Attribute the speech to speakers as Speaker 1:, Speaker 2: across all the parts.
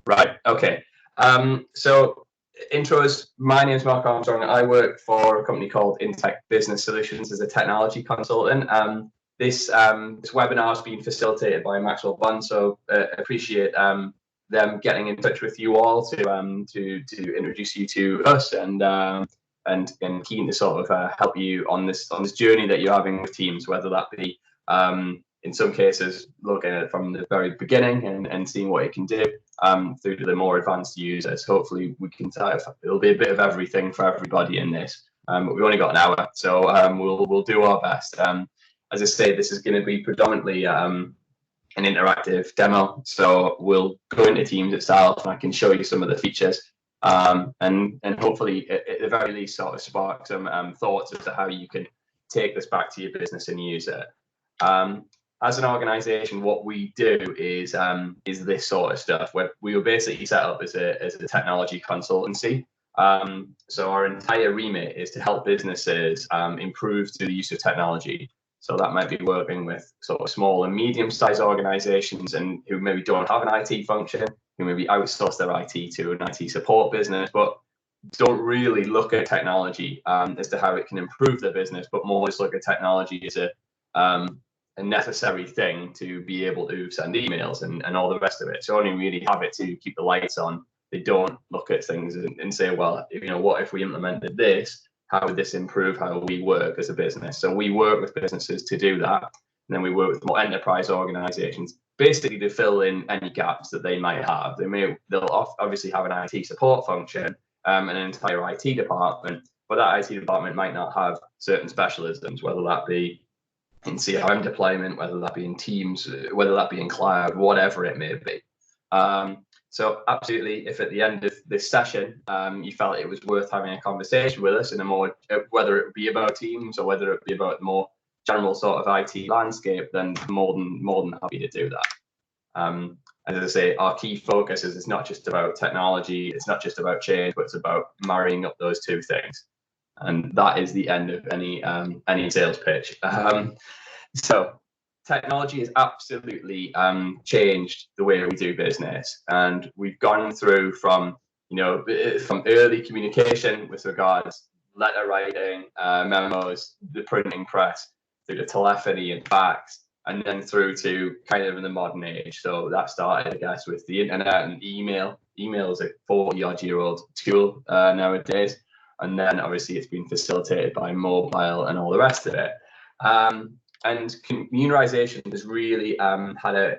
Speaker 1: Right. Okay. So intros. My name is Mark Armstrong. I work for a company called InTec Business Solutions as a technology consultant. This webinar has been facilitated by Maxwell Bond, so appreciate them getting in touch with you all to introduce you to us and keen to sort of help you on this journey that you're having with teams, whether that be in some cases looking at it from the very beginning and seeing what it can do, through to the more advanced users. Hopefully we can it'll be a bit of everything for everybody in this. But we've only got an hour, so we'll do our best. As I say, this is going to be predominantly an interactive demo, so we'll go into Teams itself and I can show you some of the features, and hopefully at the very least sort of spark some thoughts as to how you can take this back to your business and use it. As an organization, what we do is this sort of stuff, where we were basically set up as a technology consultancy. So our entire remit is to help businesses improve through the use of technology. So that might be working with sort of small and medium-sized organizations and who maybe don't have an IT function, who maybe outsource their IT to an IT support business, but don't really look at technology as to how it can improve their business, but more just look at technology as a necessary thing to be able to send emails and all the rest of it. So only really have it to keep the lights on. They don't look at things and say, well, what if we implemented this? How would this improve how we work as a business? So we work with businesses to do that. And then we work with more enterprise organizations, basically to fill in any gaps that they might have. They'll obviously have an IT support function and an entire IT department, but that IT department might not have certain specialisms, whether that be in CRM deployment, whether that be in Teams, whether that be in cloud, whatever it may be. So absolutely, if at the end of this session you felt it was worth having a conversation with us in a more, whether it be about Teams or whether it be about more general sort of IT landscape, then more than happy to do that. As I say, our key focus is it's not just about technology, it's not just about change, but it's about marrying up those two things. And that is the end of any sales pitch. So technology has absolutely changed the way we do business, and we've gone through from early communication with regards letter writing, memos, the printing press, through to telephony and fax, and then through to kind of in the modern age. So that started, I guess, with the internet and email. Email is a 40-odd-year-old tool nowadays. And then obviously it's been facilitated by mobile and all the rest of it. And communalization has really had a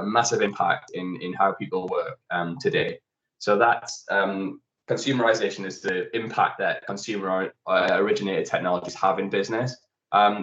Speaker 1: massive impact in how people work today. So that's consumerization is the impact that consumer originated technologies have in business.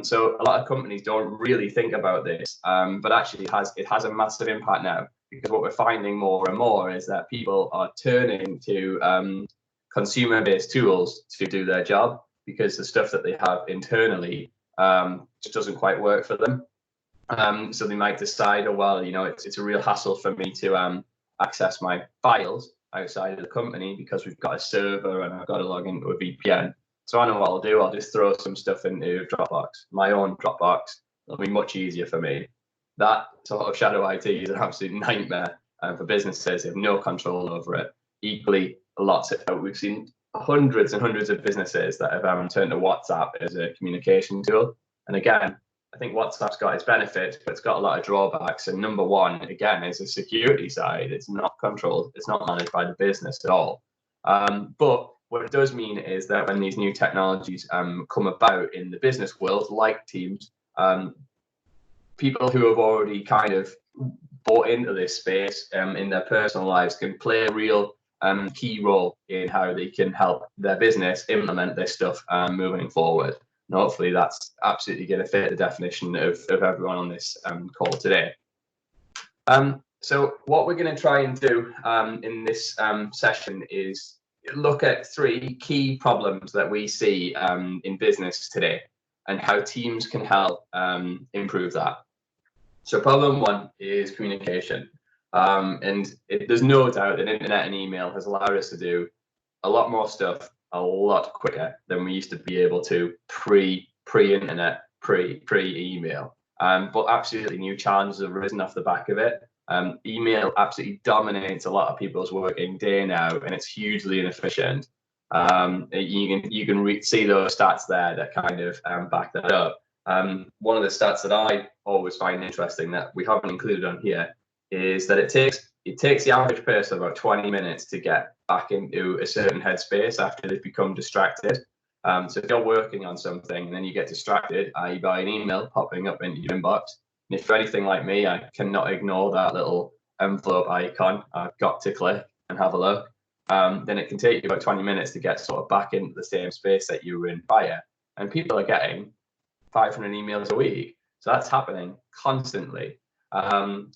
Speaker 1: So a lot of companies don't really think about this, but actually it has a massive impact now, because what we're finding more and more is that people are turning to consumer-based tools to do their job, because the stuff that they have internally just doesn't quite work for them. So they might decide, oh, well, it's a real hassle for me to access my files outside of the company because we've got a server and I've got to log into a VPN. So I know what I'll do. I'll just throw some stuff into Dropbox, my own Dropbox. It'll be much easier for me. That sort of shadow IT is an absolute nightmare for businesses. They have no control over it. Equally, we've seen hundreds and hundreds of businesses that have turned to WhatsApp as a communication tool. And again, I think WhatsApp's got its benefits, but it's got a lot of drawbacks. And number one, again, is the security side. It's not controlled. It's not managed by the business at all. But what it does mean is that when these new technologies come about in the business world, like Teams, people who have already kind of bought into this space in their personal lives can play a real key role in how they can help their business implement this stuff moving forward. And hopefully that's absolutely going to fit the definition of everyone on this call today. So what we're going to try and do in this session is look at three key problems that we see in business today and how teams can help improve that. So problem one is communication. There's no doubt that internet and email has allowed us to do a lot more stuff a lot quicker than we used to be able to pre-internet, pre-email. But absolutely new challenges have risen off the back of it. Email absolutely dominates a lot of people's working day now, and it's hugely inefficient. You can see those stats there that kind of back that up. One of the stats that I always find interesting that we haven't included on here is that it takes the average person about 20 minutes to get back into a certain headspace after they've become distracted. So if you're working on something and then you get distracted, i.e. by an email popping up into your inbox, and if you're anything like me, I cannot ignore that little envelope icon. I've got to click and have a look. Then it can take you about 20 minutes to get sort of back into the same space that you were in prior. And people are getting 500 emails a week. So that's happening constantly.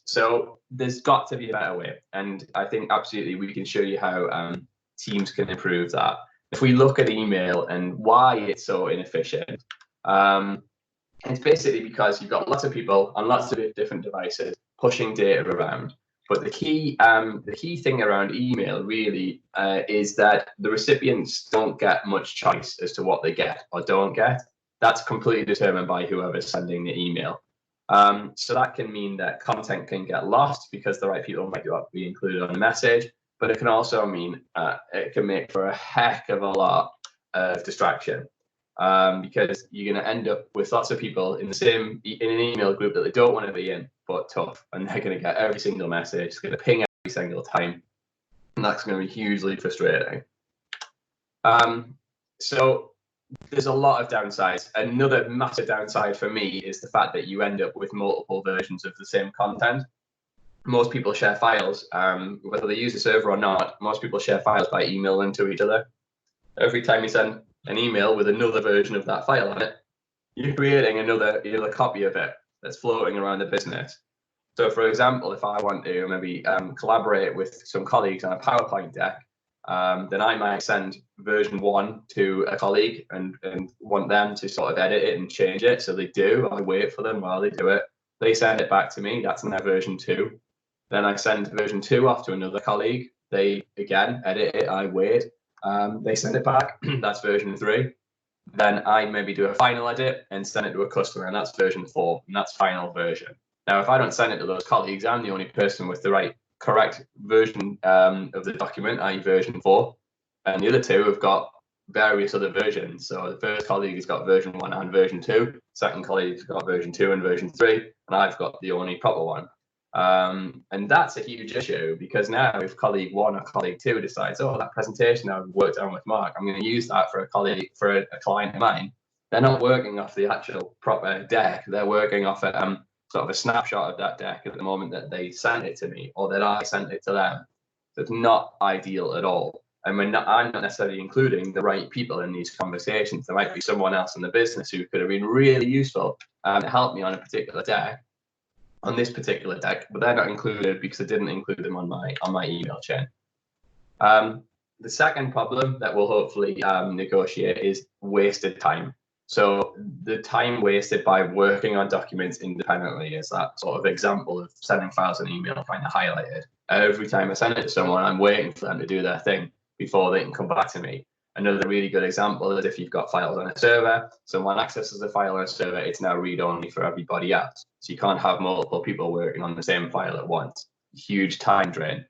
Speaker 1: So there's got to be a better way. And I think absolutely we can show you how teams can improve that. If we look at email and why it's so inefficient, it's basically because you've got lots of people on lots of different devices pushing data around. But the key thing around email really is that the recipients don't get much choice as to what they get or don't get. That's completely determined by whoever's sending the email. So that can mean that content can get lost because the right people might not be included on the message, but it can also mean it can make for a heck of a lot of distraction. Because you're going to end up with lots of people in an email group that they don't want to be in, but tough, and they're going to get every single message, it's going to ping every single time, and that's going to be hugely frustrating. So there's a lot of downsides. Another massive downside for me is the fact that you end up with multiple versions of the same content. Most people share files, whether they use the server or not. Most people share files by emailing to each other. Every time you send an email with another version of that file on it, you're creating another copy of it that's floating around the business. So for example, if I want to maybe collaborate with some colleagues on a PowerPoint deck, then I might send version 1 to a colleague and want them to sort of edit it and change it. So they do, I wait for them while they do it. They send it back to me, that's in their version 2. Then I send version 2 off to another colleague. They again edit it, I wait. They send it back, that's version 3. Then I maybe do a final edit and send it to a customer, and that's version 4, and that's final version. Now, if I don't send it to those colleagues, I'm the only person with the correct version of the document, i.e. version 4, and the other two have got various other versions. So the first colleague has got version 1 and version 2, second colleague's got version 2 and version 3, and I've got the only proper one. And that's a huge issue, because now if colleague 1 or colleague 2 decides, oh, that presentation I've worked on with Mark, I'm going to use that for a client of mine, they're not working off the actual proper deck. They're working off a sort of a snapshot of that deck at the moment that they sent it to me or that I sent it to them. So it's not ideal at all. And I'm not necessarily including the right people in these conversations. There might be someone else in the business who could have been really useful to help me on a particular deck, on this particular deck, but they're not included because I didn't include them on my email chain. The second problem that we'll hopefully negotiate is wasted time. So the time wasted by working on documents independently is that sort of example of sending files and email kind of highlighted. Every time I send it to someone, I'm waiting for them to do their thing before they can come back to me. Another really good example is if you've got files on a server, someone accesses a file on a server, it's now read-only for everybody else. So you can't have multiple people working on the same file at once. Huge time drain.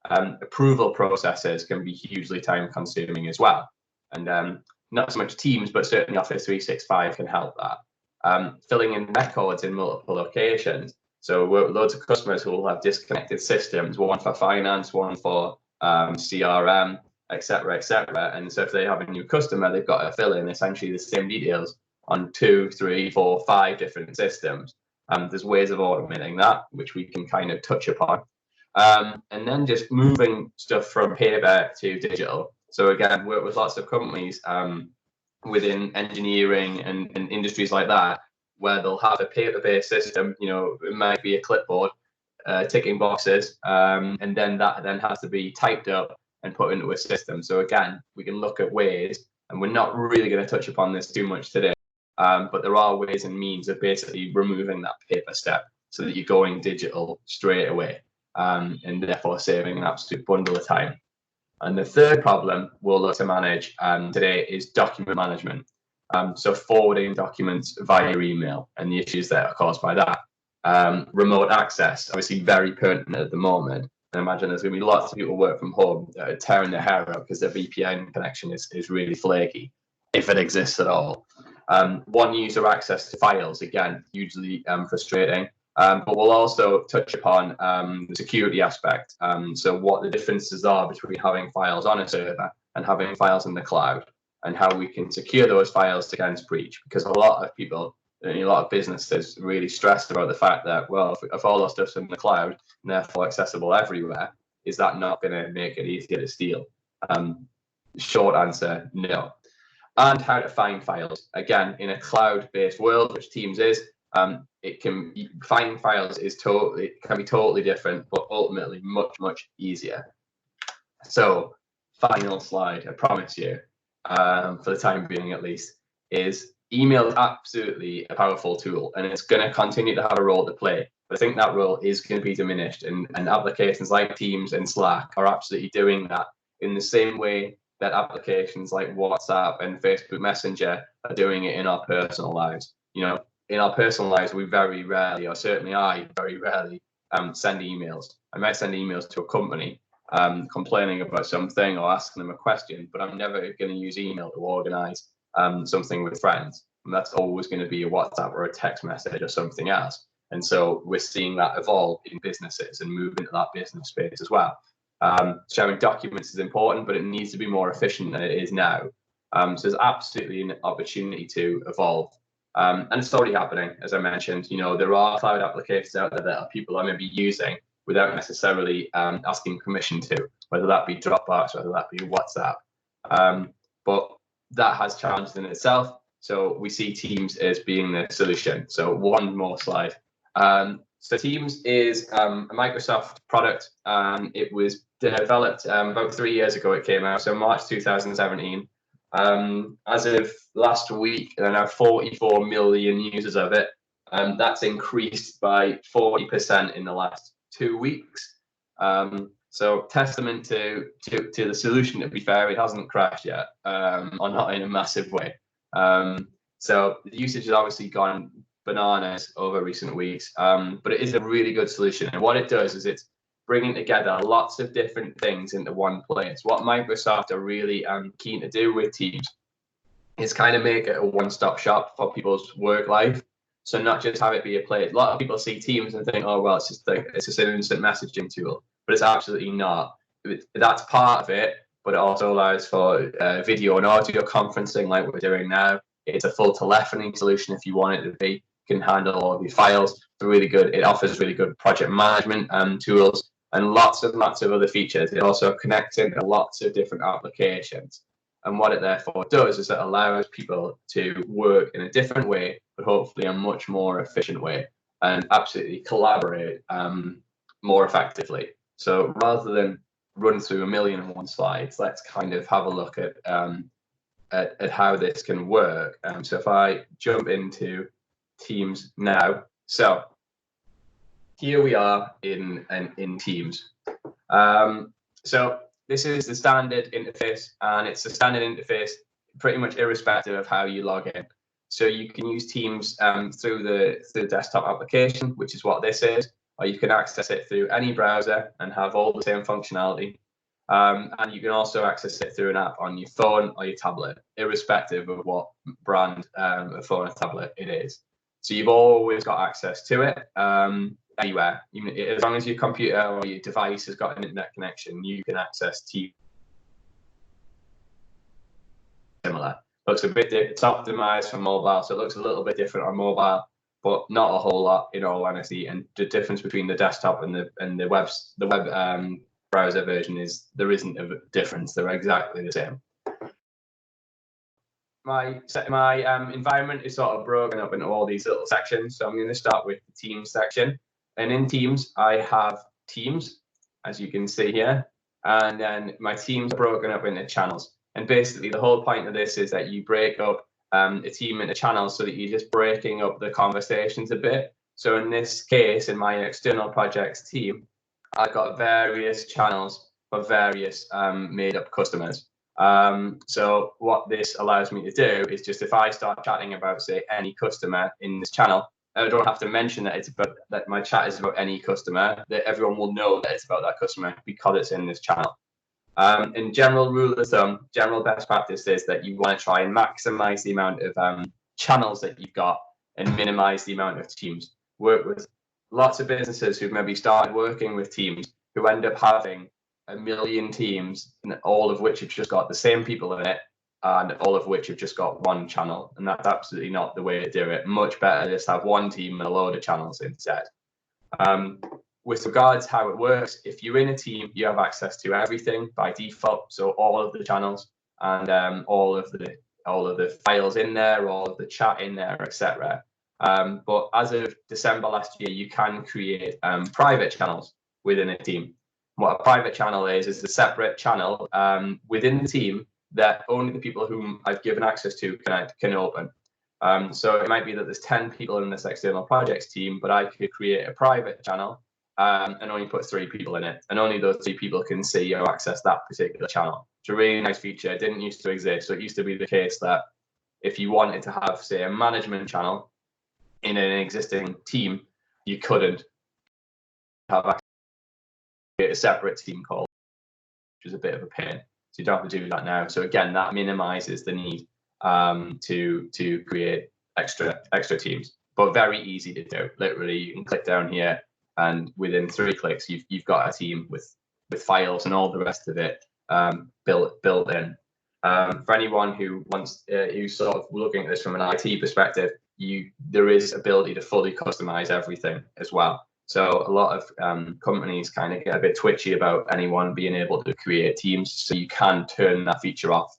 Speaker 1: Approval processes can be hugely time-consuming as well. And not so much Teams, but certainly Office 365 can help that. Filling in records in multiple locations. So loads of customers who will have disconnected systems, one for finance, one for CRM, etc., etc. And so if they have a new customer, they've got to fill in essentially the same details on 2, 3, 4, 5 different systems. There's ways of automating that, which we can kind of touch upon. And then just moving stuff from paper to digital. So again, work with lots of companies within engineering and industries like that, where they'll have a paper-based system. It might be a clipboard, ticking boxes, and then that then has to be typed up and put into a system. So again, we can look at ways, and we're not really going to touch upon this too much today, but there are ways and means of basically removing that paper step so that you're going digital straight away, and therefore saving an absolute bundle of time. And the third problem we'll look to manage today is document management. So forwarding documents via email and the issues that are caused by that. remote access, obviously very pertinent at the moment. I imagine there's going to be lots of people work from home tearing their hair out because their VPN connection is really flaky, if it exists at all. One user access to files, again, hugely frustrating. But we'll also touch upon the security aspect. So what the differences are between having files on a server and having files in the cloud, and how we can secure those files against breach. Because a lot of people, a lot of businesses, really stressed about the fact that, well, if all our stuff's in the cloud and therefore accessible everywhere, is that not going to make it easier to steal? Short answer, no. And how to find files. Again, in a cloud-based world, which Teams is, finding files can be totally different, but ultimately much easier. So, final slide, I promise you, for the time being at least, is email is absolutely a powerful tool, and it's going to continue to have a role to play. But I think that role is going to be diminished, and applications like Teams and Slack are absolutely doing that in the same way that applications like WhatsApp and Facebook Messenger are doing it in our personal lives. You know, in our personal lives, we very rarely, or certainly I very rarely, send emails. I might send emails to a company complaining about something or asking them a question, but I'm never going to use email to organize something with friends. And that's always going to be a WhatsApp or a text message or something else. And so we're seeing that evolve in businesses and move into that business space as well. Sharing documents is important, but it needs to be more efficient than it is now. So there's absolutely an opportunity to evolve. And it's already happening, as I mentioned. You know, there are cloud applications out there that people are maybe using without necessarily asking permission to, whether that be Dropbox, whether that be WhatsApp. But that has challenges in itself. So we see Teams as being the solution. So one more slide. So Teams is a Microsoft product. It was developed about 3 years ago. It came out, so March 2017. As of last week, there are now 44 million users of it. That's increased by 40% in the last 2 weeks. So testament to the solution. To be fair, it hasn't crashed yet, or not in a massive way. So the usage has obviously gone bananas over recent weeks, but it is a really good solution. And what it does is it's bringing together lots of different things into one place. What Microsoft are really keen to do with Teams is kind of make it a one-stop shop for people's work life. So not just have it be a place. A lot of people see Teams and think, oh, well, it's just an instant messaging tool, but it's absolutely not. That's part of it, but it also allows for video and audio conferencing like we're doing now. It's a full telephony solution if you want it to be. It can handle all of your files. It's really good. It offers really good project management tools and lots of other features. It also connects into lots of different applications. And what it therefore does is it allows people to work in a different way, but hopefully a much more efficient way, and absolutely collaborate more effectively. So rather than run through 1,000,001 slides, let's kind of have a look at how this can work. So if I jump into Teams now, so here we are in Teams. So this is the standard interface, and it's a standard interface pretty much irrespective of how you log in. So you can use Teams through the desktop application, which is what this is, or you can access it through any browser and have all the same functionality. And you can also access it through an app on your phone or your tablet, irrespective of what brand of phone or tablet it is. So you've always got access to it anywhere. Even as long as your computer or your device has got an internet connection, you can access Teams. Similar. Looks a bit different. It's optimized for mobile, so it looks a little bit different on mobile, but not a whole lot in all honesty. And the difference between the desktop and the web browser version is there isn't a difference. They're exactly the same. My environment is sort of broken up into all these little sections. So I'm going to start with the Teams section. And in Teams, I have Teams, as you can see here. And then my teams are broken up into channels. And basically, the whole point of this is that you break up a team into channels so that you're just breaking up the conversations a bit. So in this case, in my external projects team, I've got various channels for various made-up customers. So what this allows me to do is just if I start chatting about, say, any customer in this channel, I don't have to mention that it's about that my chat is about any customer, that everyone will know that it's about that customer because it's in this channel. In general rule of thumb, general best practice is that you want to try and maximize the amount of channels that you've got and minimize the amount of teams. Work with lots of businesses who've maybe started working with teams who end up having 1 million teams, and all of which have just got the same people in it, and all of which have just got one channel. And that's absolutely not the way to do it. Much better just have one team and a load of channels instead. With regards to how it works, if you're in a team, you have access to everything by default. So all of the channels and all of the files in there, all of the chat in there, etc. But as of December last year, you can create private channels within a team. What a private channel is a separate channel within the team that only the people whom I've given access to can open. So it might be that there's 10 people in this external projects team, but I could create a private channel and only put 3 people in it, and only those 3 people can see or access that particular channel. It's a really nice feature. It didn't used to exist. So it used to be the case that if you wanted to have, say, a management channel in an existing team, you couldn't have a separate team call, which is a bit of a pain. So you don't have to do that now. So again, that minimizes the need to create extra teams, but very easy to do. Literally, you can click down here, and within 3 clicks, you've got a team with files and all the rest of it built in. For anyone who wants, who's sort of looking at this from an IT perspective, there is ability to fully customize everything as well. So a lot of companies kind of get a bit twitchy about anyone being able to create teams. So you can turn that feature off,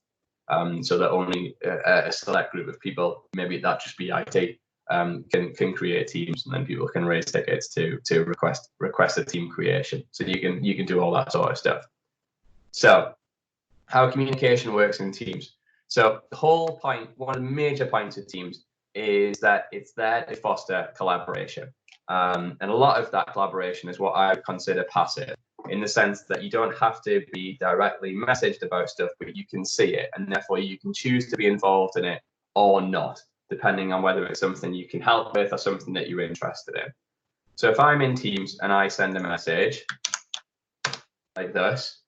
Speaker 1: so that only a select group of people, maybe that just be IT, can create teams, and then people can raise tickets to request a team creation. So you can do all that sort of stuff. So how communication works in teams. So the whole point, one of the major points of teams is that it's there to foster collaboration. And a lot of that collaboration is what I consider passive, in the sense that you don't have to be directly messaged about stuff, but you can see it, and therefore you can choose to be involved in it or not, depending on whether it's something you can help with or something that you're interested in. So if I'm in Teams and I send a message like this,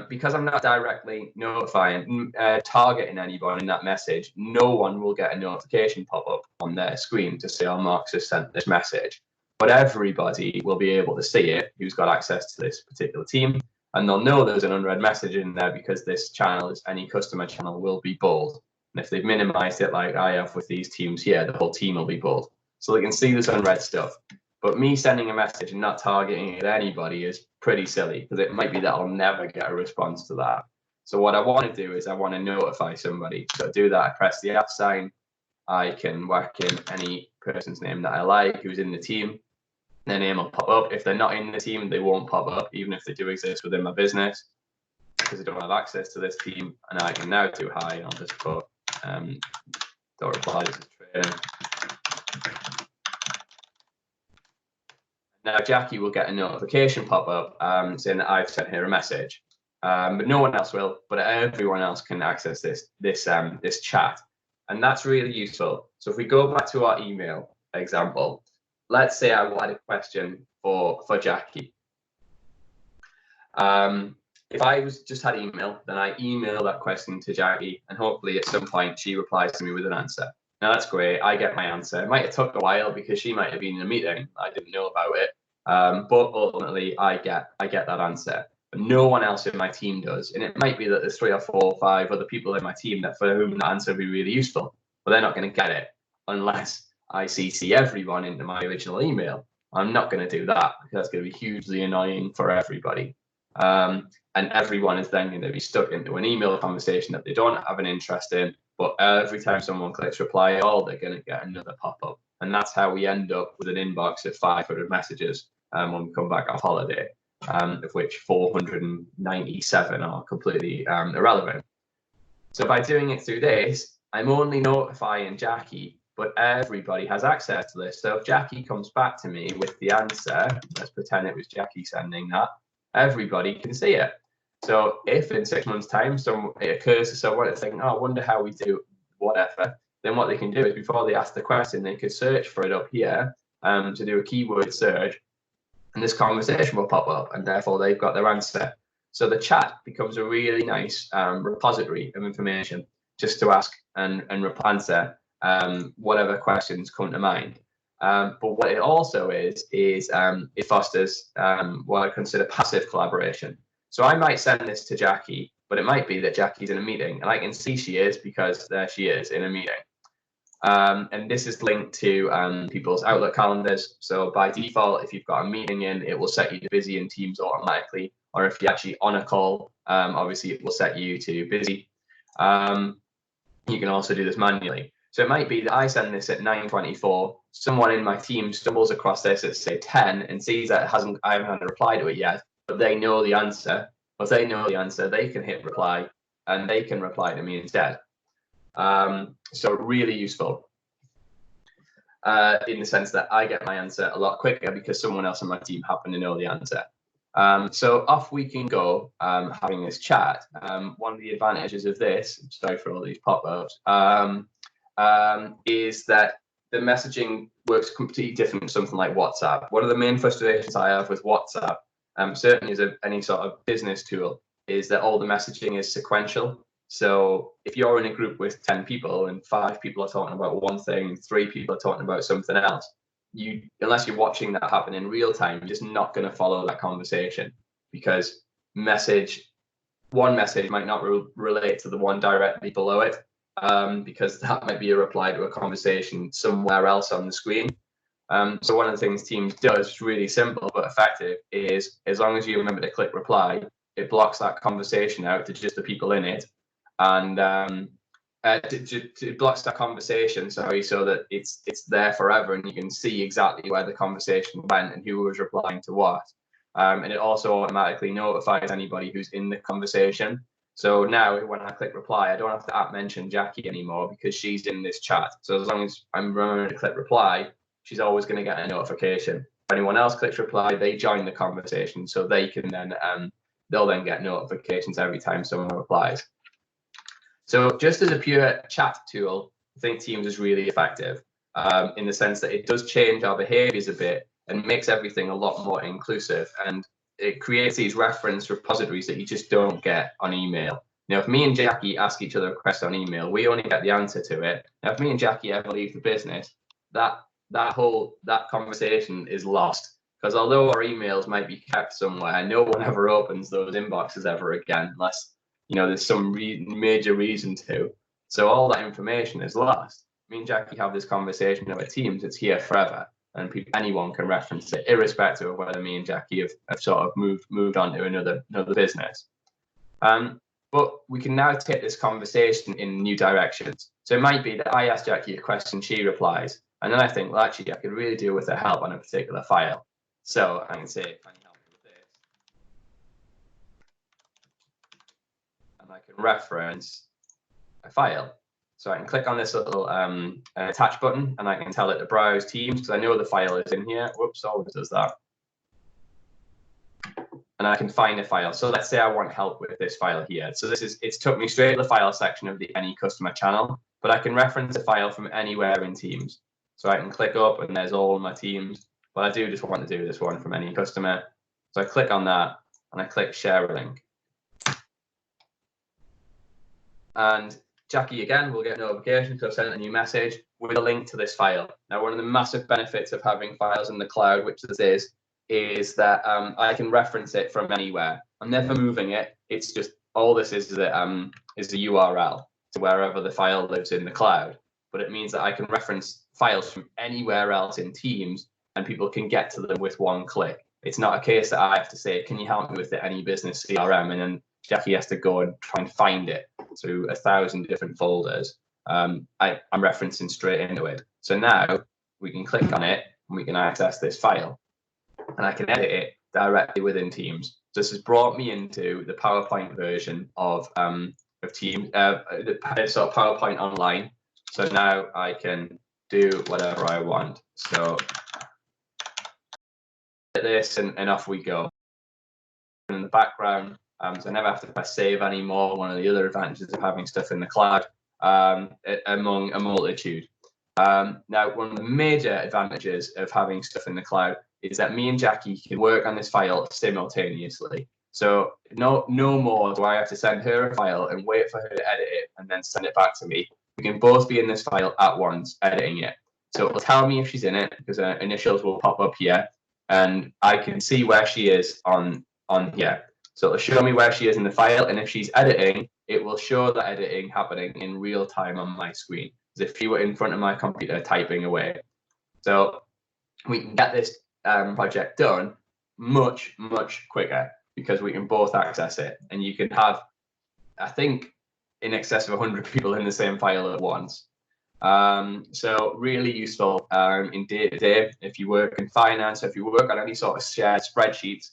Speaker 1: because I'm not directly notifying, targeting anyone in that message, no one will get a notification pop up on their screen to say, oh, Mark's has sent this message. But everybody will be able to see it who's got access to this particular team, and they'll know there's an unread message in there because this channel, is any customer channel, will be bold. And if they've minimized it like I have with these teams here, the whole team will be bold. So they can see this unread stuff. But me sending a message and not targeting it at anybody is pretty silly, because it might be that I'll never get a response to that. So what I want to do is I want to notify somebody. So to do that, I press the @ sign. I can whack in any person's name that I like who's in the team. Their name will pop up. If they're not in the team, they won't pop up, even if they do exist within my business, because I don't have access to this team. And I can now do hi, and I'll just put don't reply, this is training. Now Jackie will get a notification pop up saying that I've sent her a message, but no one else will. But everyone else can access this chat, and that's really useful. So if we go back to our email example, let's say I wanted a question for Jackie. If I just had email, then I email that question to Jackie, and hopefully at some point she replies to me with an answer. Now that's great. I get my answer. It might have took a while because she might have been in a meeting. I didn't know about it. But ultimately I get that answer. But no one else in my team does. And it might be that there's 3 or 4 or 5 other people in my team that for whom that answer would be really useful. But they're not going to get it unless I CC everyone into my original email. I'm not going to do that because that's going to be hugely annoying for everybody. And everyone is then going to be stuck into an email conversation that they don't have an interest in. But every time someone clicks reply all, they're going to get another pop-up. And that's how we end up with an inbox of 500 messages when we come back off holiday, of which 497 are completely irrelevant. So by doing it through this, I'm only notifying Jackie, but everybody has access to this. So if Jackie comes back to me with the answer, let's pretend it was Jackie sending that, everybody can see it. So if in 6 months' time it occurs to someone, it's thinking, oh, I wonder how we do whatever, then what they can do is before they ask the question, they could search for it up here to do a keyword search, and this conversation will pop up, and therefore they've got their answer. So the chat becomes a really nice repository of information just to ask and answer whatever questions come to mind. But what it also is it fosters what I consider passive collaboration. So I might send this to Jackie, but it might be that Jackie's in a meeting, and I can see she is because there she is in a meeting. And this is linked to people's Outlook calendars. So by default, if you've got a meeting in, it will set you to busy in Teams automatically. Or if you're actually on a call, obviously it will set you to busy. You can also do this manually. So it might be that I send this at 9:24. Someone in my team stumbles across this at say 10 and sees that I haven't had a reply to it yet, but they know the answer. If they know the answer, they can hit reply and they can reply to me instead. So really useful in the sense that I get my answer a lot quicker because someone else on my team happened to know the answer. So off we can go having this chat. One of the advantages of this, sorry for all these pop-ups, is that the messaging works completely different from something like WhatsApp. One of the main frustrations I have with WhatsApp, certainly as any sort of business tool, is that all the messaging is sequential. So if you're in a group with 10 people and 5 people are talking about one thing, 3 people are talking about something else, unless you're watching that happen in real time, you're just not going to follow that conversation, because one message might not relate to the one directly below it, because that might be a reply to a conversation somewhere else on the screen. So one of the things Teams does, really simple but effective, is as long as you remember to click reply, it blocks that conversation out to just the people in it, and it blocks that conversation, sorry, so that it's there forever and you can see exactly where the conversation went and who was replying to what. And it also automatically notifies anybody who's in the conversation. So now when I click reply, I don't have to mention Jackie anymore because she's in this chat. So as long as I'm remembering to click reply, she's always going to get a notification. If anyone else clicks reply, they join the conversation, so they can then they'll then get notifications every time someone replies. So just as a pure chat tool, I think Teams is really effective in the sense that it does change our behaviors a bit and makes everything a lot more inclusive, and it creates these reference repositories that you just don't get on email. Now, if me and Jackie ask each other a question on email, we only get the answer to it. Now, if me and Jackie ever leave the business, that conversation is lost, because although our emails might be kept somewhere, no one ever opens those inboxes ever again, unless there's some major reason to. So all that information is lost. Me and Jackie have this conversation over Teams. It's here forever, and anyone can reference it, irrespective of whether me and Jackie have sort of moved on to another business. But we can now take this conversation in new directions. So it might be that I ask Jackie a question, she replies, and then I think, well, actually, I could really do with her help on a particular file. So I can say, can you help me with this? And I can reference a file. So I can click on this little attach button, and I can tell it to browse Teams because I know the file is in here. Whoops, always does that. And I can find a file. So let's say I want help with this file here. So it's took me straight to the file section of the Any Customer channel, but I can reference a file from anywhere in Teams. So I can click up and there's all my Teams, but I do just want to do this one from Any Customer. So I click on that and I click share a link. And Jackie again will get a notification because I've sent a new message with a link to this file. Now, one of the massive benefits of having files in the cloud, which this is that I can reference it from anywhere. I'm never moving it. It's just all this is the URL to wherever the file lives in the cloud. But it means that I can reference files from anywhere else in Teams, and people can get to them with one click. It's not a case that I have to say, can you help me with the Any Business CRM? And then Jackie has to go and try and find it through 1,000 different folders. I'm referencing straight into it. So now we can click on it and we can access this file, and I can edit it directly within Teams. So this has brought me into the PowerPoint version of Teams, the sort of PowerPoint online. So now I can do whatever I want. So this and off we go. In the background, so I never have to press save anymore. One of the other advantages of having stuff in the cloud. among a multitude. Now, one of the major advantages of having stuff in the cloud is that me and Jackie can work on this file simultaneously. So no more do I have to send her a file and wait for her to edit it and then send it back to me. We can both be in this file at once, editing it. So it'll tell me if she's in it, because her initials will pop up here, and I can see where she is on here. So it'll show me where she is in the file, and if she's editing, it will show the editing happening in real time on my screen, as if she were in front of my computer typing away. So we can get this project done much quicker because we can both access it, and you can have, I think, in excess of 100 people in the same file at once. So really useful in day-to-day if you work in finance, if you work on any sort of shared spreadsheets,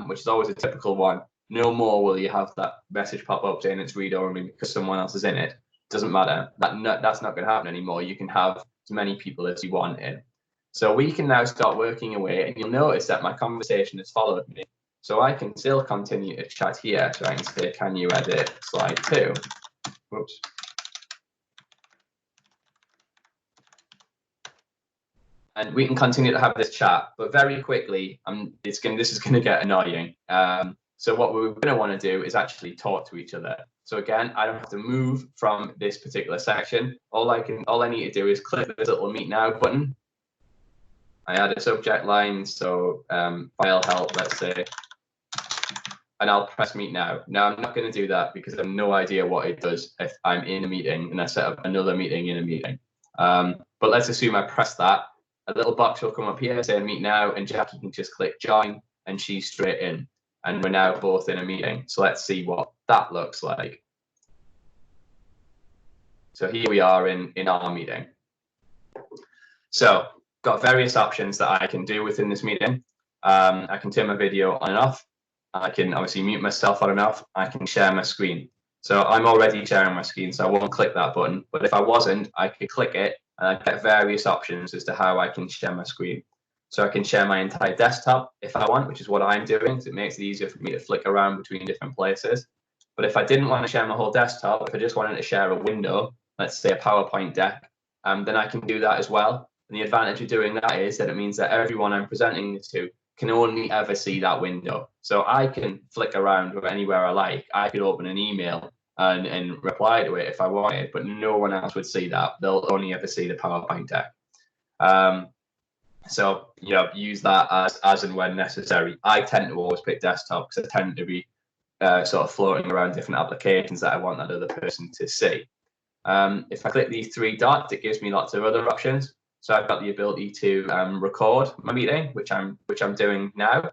Speaker 1: which is always a typical one. No more will you have that message pop up saying it's read-only because someone else is in it. Doesn't matter. That's not going to happen anymore. You can have as many people as you want in. So we can now start working away, and you'll notice that my conversation has followed me. So I can still continue to chat here. So I can say, can you edit slide 2? Whoops. And we can continue to have this chat, but very quickly, this is going to get annoying. So what we're going to want to do is actually talk to each other. So again, I don't have to move from this particular section. All I need to do is click this little Meet Now button. I add a subject line, so file help, let's say, and I'll press Meet Now. Now I'm not going to do that because I have no idea what it does if I'm in a meeting and I set up another meeting in a meeting. But let's assume I press that. A little box will come up here saying Meet Now, and Jackie can just click Join, and she's straight in. And we're now both in a meeting. So let's see what that looks like. So here we are in our meeting. So got various options that I can do within this meeting. I can turn my video on and off. I can obviously mute myself on and off. I can share my screen. So I'm already sharing my screen, so I won't click that button. But if I wasn't, I could click it, and I get various options as to how I can share my screen. So I can share my entire desktop if I want, which is what I'm doing, because it makes it easier for me to flick around between different places. But if I didn't want to share my whole desktop, if I just wanted to share a window, let's say a PowerPoint deck, then I can do that as well. And the advantage of doing that is that it means that everyone I'm presenting this to can only ever see that window. So I can flick around anywhere I like. I could open an email and reply to it if I wanted, but no one else would see that. They'll only ever see the PowerPoint deck. So, you know, use that as and when necessary. I tend to always pick desktop because I tend to be sort of floating around different applications that I want that other person to see. If I click these 3 dots, it gives me lots of other options. So I've got the ability to record my meeting, which I'm doing now.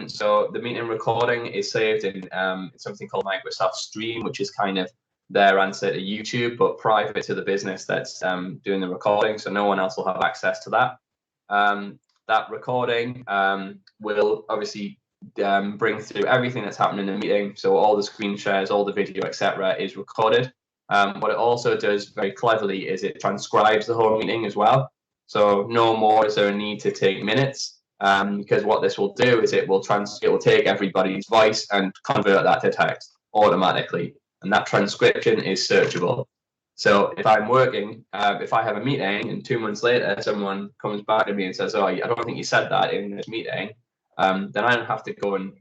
Speaker 1: So the meeting recording is saved in something called Microsoft Stream, which is kind of their answer to YouTube, but private to the business that's doing the recording. So no one else will have access to that. That recording will obviously bring through everything that's happening in the meeting. So all the screen shares, all the video, etc., is recorded. What it also does very cleverly is it transcribes the whole meeting as well. So no more is there a need to take minutes, because what this will do is it will take everybody's voice and convert that to text automatically, and that transcription is searchable. So if I'm working, if I have a meeting and 2 months later someone comes back to me and says, "Oh, I don't think you said that in this meeting," then I don't have to go and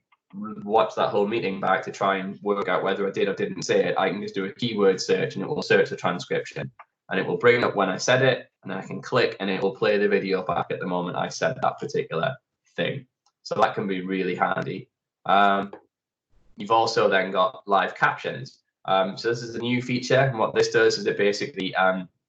Speaker 1: watch that whole meeting back to try and work out whether I did or didn't say it. I can just do a keyword search and it will search the transcription, and it will bring up when I said it, and then I can click and it will play the video back at the moment I said that particular thing. So that can be really handy. You've also then got live captions. So this is a new feature, and what this does is it basically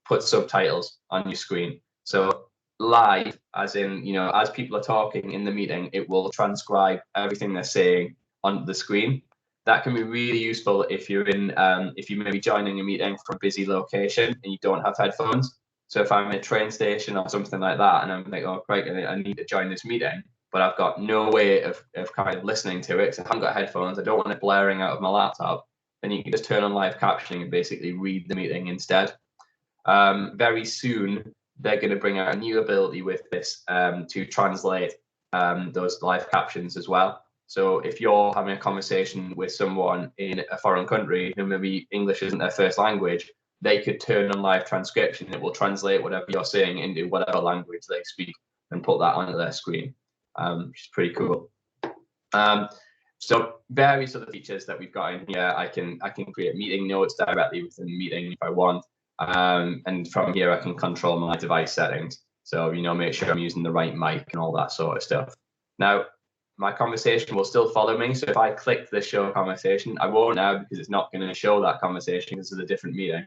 Speaker 1: puts subtitles on your screen. So live, as in, you know, as people are talking in the meeting, it will transcribe everything they're saying on the screen. That can be really useful if you're in, if you may be joining a meeting from a busy location and you don't have headphones. So if I'm in a train station or something like that, and I'm like, oh, great, I need to join this meeting, but I've got no way of kind of listening to it, so I haven't got headphones, I don't want it blaring out of my laptop, then you can just turn on live captioning and basically read the meeting instead. Very soon, they're going to bring out a new ability with this to translate those live captions as well. So if you're having a conversation with someone in a foreign country who maybe English isn't their first language, they could turn on live transcription and it will translate whatever you're saying into whatever language they speak and put that onto their screen, which is pretty cool. So various other features that we've got in here. I can create meeting notes directly within the meeting if I want. And from here, I can control my device settings. So, make sure I'm using the right mic and all that sort of stuff. Now, my conversation will still follow me. So if I click the show conversation, I won't now because it's not going to show that conversation because it's a different meeting.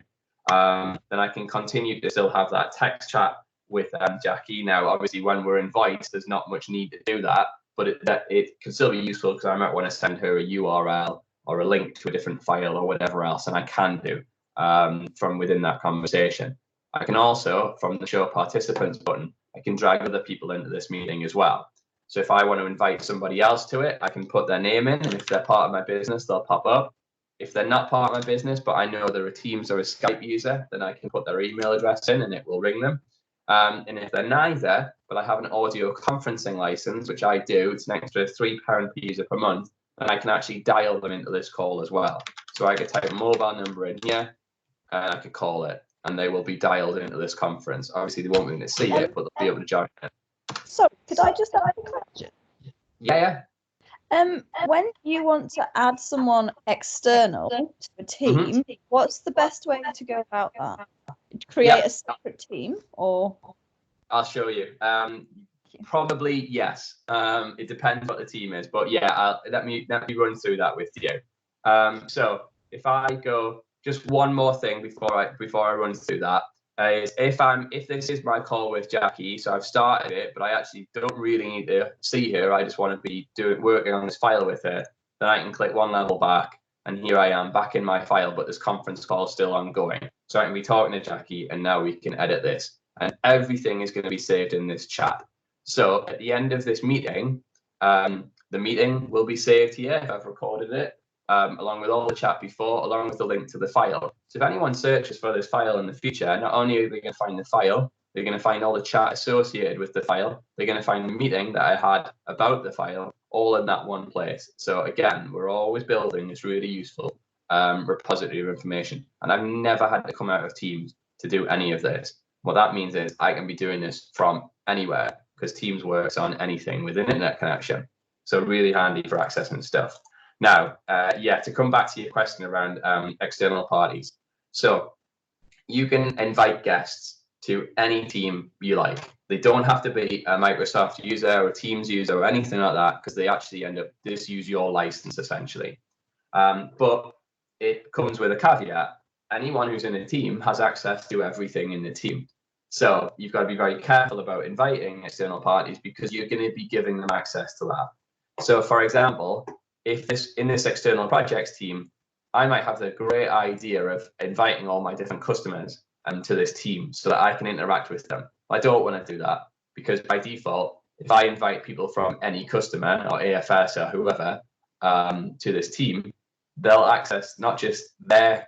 Speaker 1: Then I can continue to still have that text chat with Jackie. Now, obviously, when we're in voice, there's not much need to do that, but it can still be useful because I might want to send her a URL or a link to a different file or whatever else, and I can do from within that conversation. I can also, from the show participants button, I can drag other people into this meeting as well. So if I want to invite somebody else to it, I can put their name in, and if they're part of my business, they'll pop up. If they're not part of my business, but I know they're a Teams or a Skype user, then I can put their email address in and it will ring them. And if they're neither, but I have an audio conferencing license, which I do, it's an extra £3 per user per month, and I can actually dial them into this call as well. So I could type a mobile number in here, and I could call it, and they will be dialed into this conference. Obviously, they won't be able to see it, but they'll be able to join it.
Speaker 2: So, could I just ask a question?
Speaker 1: Yeah.
Speaker 2: When you want to add someone external to a team, what's the best way to go about that? Create a separate team, or?
Speaker 1: I'll show you. Probably yes. It depends what the team is, but yeah, let me run through that with you. So if I go, just one more thing before I run through that is if this is my call with Jackie, so I've started it, but I actually don't really need to see her. I just want to be working on this file with her. Then I can click one level back, and here I am back in my file, but this conference call is still ongoing. So I can be talking to Jackie, and now we can edit this, and everything is going to be saved in this chat. So at the end of this meeting, the meeting will be saved here if I've recorded it, along with all the chat before, along with the link to the file. So if anyone searches for this file in the future, not only are they going to find the file, they're going to find all the chat associated with the file. They're going to find the meeting that I had about the file, all in that one place. So again, we're always building this really useful repository of information. And I've never had to come out of Teams to do any of this. What that means is I can be doing this from anywhere because Teams works on anything with an internet connection. So really handy for accessing stuff. Now, to come back to your question around external parties. So you can invite guests to any team you like. They don't have to be a Microsoft user or a Teams user or anything like that, because they actually end up just use your license essentially. But it comes with a caveat. Anyone who's in a team has access to everything in the team. So you've got to be very careful about inviting external parties because you're going to be giving them access to that. So for example, if in this external projects team, I might have the great idea of inviting all my different customers to this team so that I can interact with them. I don't want to do that because by default, if I invite people from any customer or AFS or whoever to this team, they'll access not just their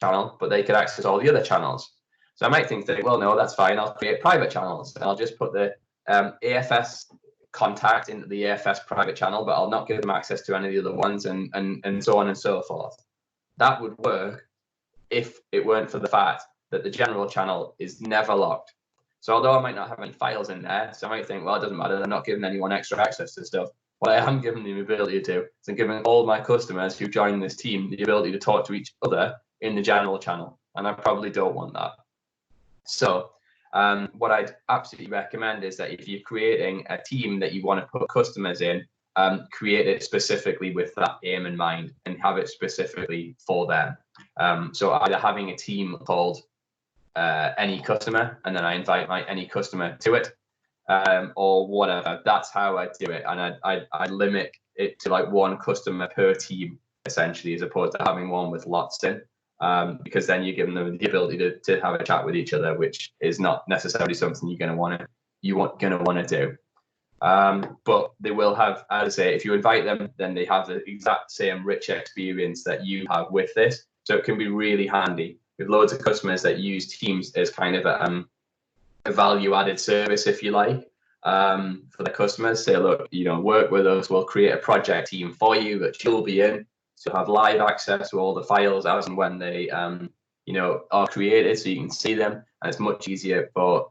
Speaker 1: channel, but they could access all the other channels. So I might think that, well, no, that's fine. I'll create private channels and I'll just put the AFS contact into the AFS private channel, but I'll not give them access to any of the other ones and so on and so forth. That would work if it weren't for the fact that the general channel is never locked. So although I might not have any files in there, so I might think, well, it doesn't matter. I'm not giving anyone extra access to stuff. What I am giving them the ability to do is I'm giving all my customers who join this team the ability to talk to each other in the general channel. And I probably don't want that. So what I'd absolutely recommend is that if you're creating a team that you want to put customers in, create it specifically with that aim in mind and have it specifically for them. So either having a team called any customer, and then I invite my any customer to it, or whatever. That's how I do it, and I limit it to like one customer per team essentially, as opposed to having one with lots in. Because then you're giving them the ability to have a chat with each other, which is not necessarily something you're going to want to do. But they will have, as I say, if you invite them, then they have the exact same rich experience that you have with this. So it can be really handy with loads of customers that use Teams as kind of a value-added service, if you like, for the customers. Say, look, work with us. We'll create a project team for you that you'll be in. So have live access to all the files as and when they are created so you can see them, and it's much easier for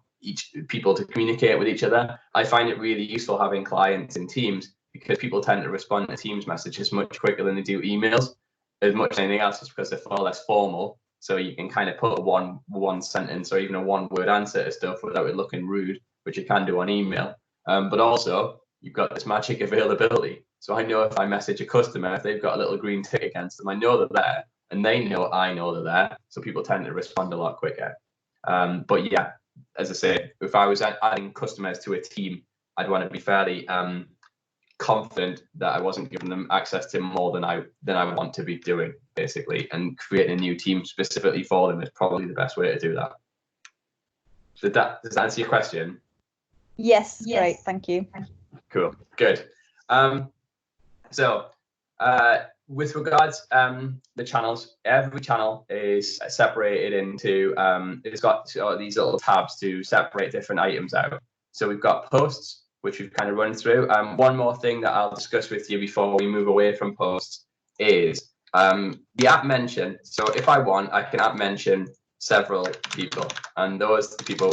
Speaker 1: people to communicate with each other. I find it really useful having clients in Teams, because people tend to respond to Teams messages much quicker than they do emails. As much as anything else, is because they're far less formal. So you can kind of put a one sentence or even a one word answer to stuff without it looking rude, which you can do on email. But also you've got this magic availability. So I know if I message a customer, if they've got a little green tick against them, I know they're there, and they know I know they're there. So people tend to respond a lot quicker. But yeah, as I say, if I was adding customers to a team, I'd want to be fairly confident that I wasn't giving them access to more than I want to be doing, basically, and creating a new team specifically for them is probably the best way to do that. Does that answer your question?
Speaker 2: Yes, great, thank you. Cool,
Speaker 1: good. So with regards the channels, every channel is separated into it's got these little tabs to separate different items out. So we've got posts, which we've kind of run through. One more thing that I'll discuss with you before we move away from posts is the app mention. So if I want, I can app mention several people, and those people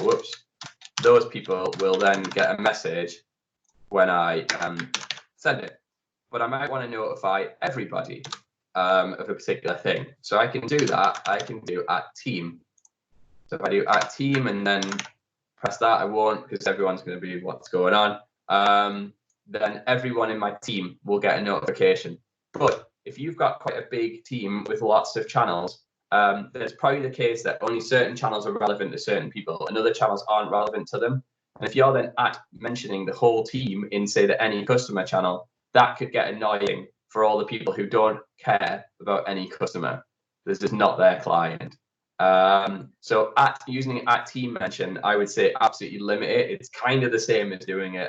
Speaker 1: will then get a message when I send it. But I might want to notify everybody of a particular thing. So I can do that. I can do @team. So if I do @team and then press that, I won't, because everyone's going to be what's going on. Then everyone in my team will get a notification. But if you've got quite a big team with lots of channels, then it's probably the case that only certain channels are relevant to certain people and other channels aren't relevant to them. And if you're then mentioning the whole team in, say, the any customer channel, that could get annoying for all the people who don't care about any customer. This is not their client. So using @team mention, I would say absolutely limit it. It's kind of the same as doing it,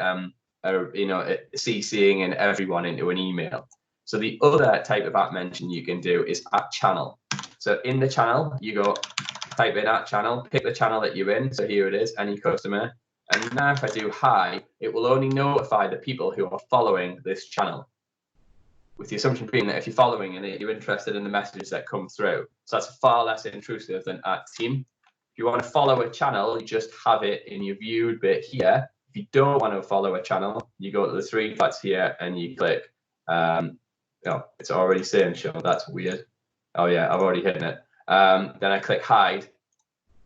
Speaker 1: CCing and everyone into an email. So the other type of @mention you can do is @channel. So in the channel, you go type in @channel, pick the channel that you're in. So here it is, any customer. And now if I do hi, it will only notify the people who are following this channel, with the assumption being that if you're following and you're interested in the messages that come through. So that's far less intrusive than @team. If you want to follow a channel, you just have it in your viewed bit here. If you don't want to follow a channel, you go to the three dots here and you click. It's already saying show. That's weird. Oh yeah, I've already hidden it. Then I click hide,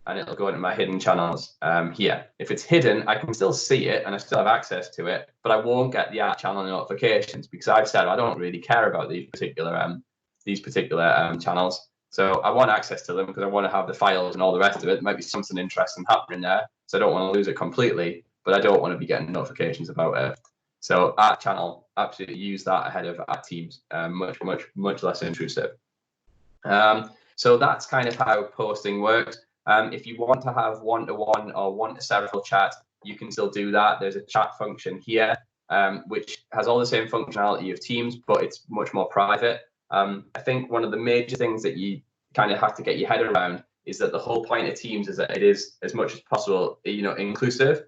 Speaker 1: and it'll go into my hidden channels here. If it's hidden, I can still see it and I still have access to it, but I won't get the channel notifications because I've said I don't really care about these particular channels. So I want access to them because I want to have the files and all the rest of it. There might be something interesting happening there, so I don't want to lose it completely, but I don't want to be getting notifications about it. So @channel, absolutely use that ahead of @teams. Much less intrusive. So that's kind of how posting works. If you want to have one-to-one or one-to-several chat, you can still do that. There's a chat function here, which has all the same functionality of Teams, but it's much more private. I think one of the major things that you kind of have to get your head around is that the whole point of Teams is that it is, as much as possible, inclusive.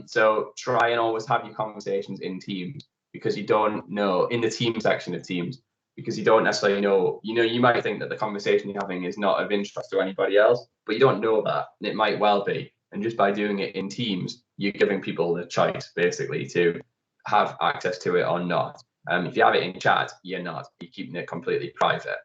Speaker 1: So try and always have your conversations in Teams, because you don't know, in the team section of Teams, because you don't necessarily know, you might think that the conversation you're having is not of interest to anybody else, but you don't know that. It might well be. And just by doing it in Teams, you're giving people the choice, basically, to have access to it or not. If you have it in chat, you're not. You're keeping it completely private.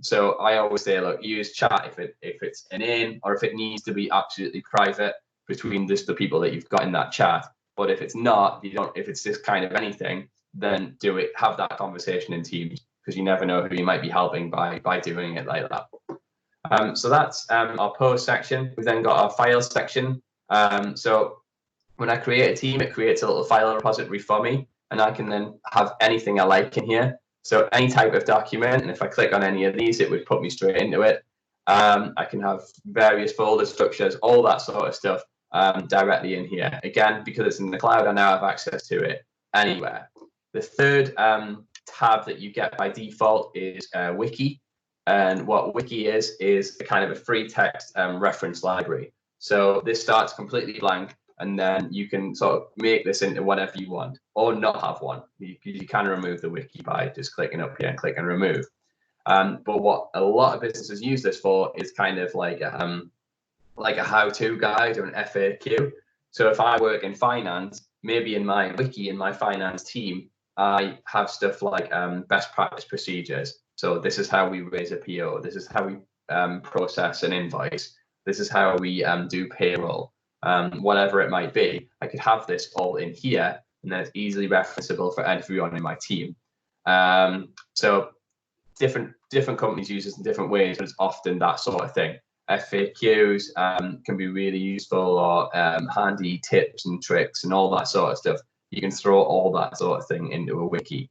Speaker 1: So I always say, look, use chat if it's an in, or if it needs to be absolutely private between just the people that you've got in that chat. But if it's not, if it's this kind of anything, then do it. Have that conversation in Teams, because you never know who you might be helping by doing it like that. So that's our post section. We've then got our files section. So when I create a team, it creates a little file repository for me, and I can then have anything I like in here. So any type of document, and if I click on any of these, it would put me straight into it. I can have various folder structures, all that sort of stuff directly in here. Again, because it's in the cloud, I now have access to it anywhere. The third tab that you get by default is Wiki. And what Wiki is a kind of a free text reference library. So this starts completely blank, and then you can sort of make this into whatever you want, or not have one. You can remove the Wiki by just clicking up here and clicking remove. But what a lot of businesses use this for is kind of like a how-to guide or an FAQ. So if I work in finance, maybe in my wiki, in my finance team, I have stuff like best practice procedures. So this is how we raise a PO. This is how we process an invoice. This is how we do payroll. Whatever it might be, I could have this all in here, and then it's easily referenceable for everyone in my team. So different companies use this in different ways, but it's often that sort of thing. FAQs can be really useful, or handy tips and tricks and all that sort of stuff. You can throw all that sort of thing into a wiki.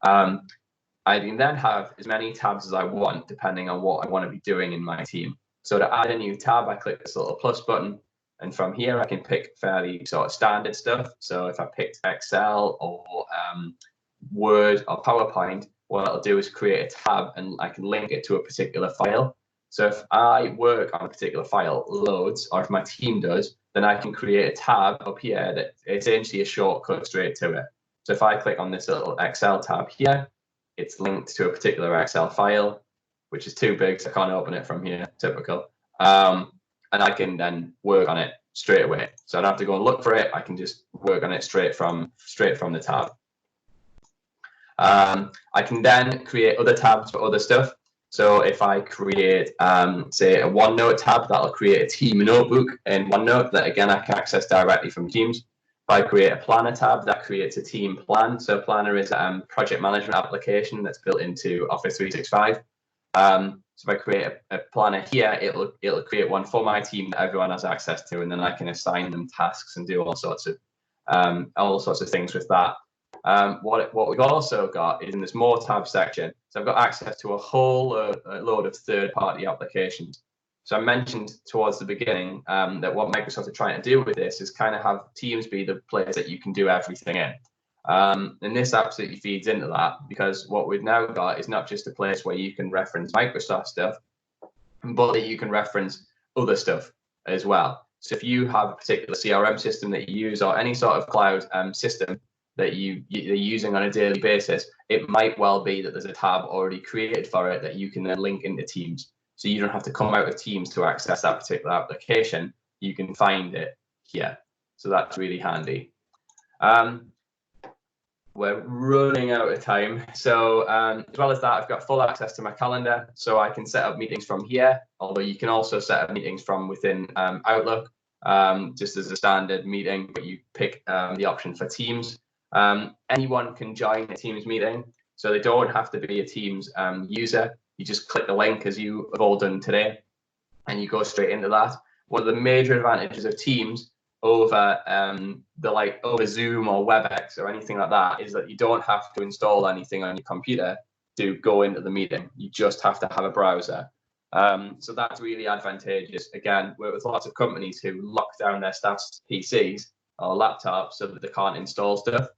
Speaker 1: I can then have as many tabs as I want, depending on what I want to be doing in my team. So to add a new tab, I click this little plus button, and from here I can pick fairly sort of standard stuff. So if I picked Excel or Word or PowerPoint, what I'll do is create a tab and I can link it to a particular file. So if I work on a particular file loads, or if my team does, then I can create a tab up here that it's essentially a shortcut straight to it. So if I click on this little Excel tab here, it's linked to a particular Excel file, which is too big, so I can't open it from here, typical. And I can then work on it straight away. So I don't have to go and look for it. I can just work on it straight from the tab. I can then create other tabs for other stuff. So if I create, say, a OneNote tab, that'll create a team notebook in OneNote that, again, I can access directly from Teams. If I create a Planner tab, that creates a team plan. So Planner is a project management application that's built into Office 365. So if I create a planner here, it'll create one for my team that everyone has access to, and then I can assign them tasks and do all sorts of things with that. What we've also got is in this more tab section. So I've got access to a whole load of third-party applications. So I mentioned towards the beginning that what Microsoft are trying to do with this is kind of have Teams be the place that you can do everything in. And this absolutely feeds into that, because what we've now got is not just a place where you can reference Microsoft stuff, but that you can reference other stuff as well. So if you have a particular CRM system that you use, or any sort of cloud system that you're using on a daily basis, it might well be that there's a tab already created for it that you can then link into Teams. So you don't have to come out of Teams to access that particular application. You can find it here. So that's really handy. We're running out of time. So as well as that, I've got full access to my calendar. So I can set up meetings from here, although you can also set up meetings from within Outlook, just as a standard meeting, but you pick the option for Teams. Anyone can join a Teams meeting, so they don't have to be a Teams user. You just click the link, as you have all done today, and you go straight into that. One of the major advantages of Teams over over Zoom or WebEx or anything like that is that you don't have to install anything on your computer to go into the meeting. You just have to have a browser. So that's really advantageous. Again, with lots of companies who lock down their staff's PCs or laptops so that they can't install stuff.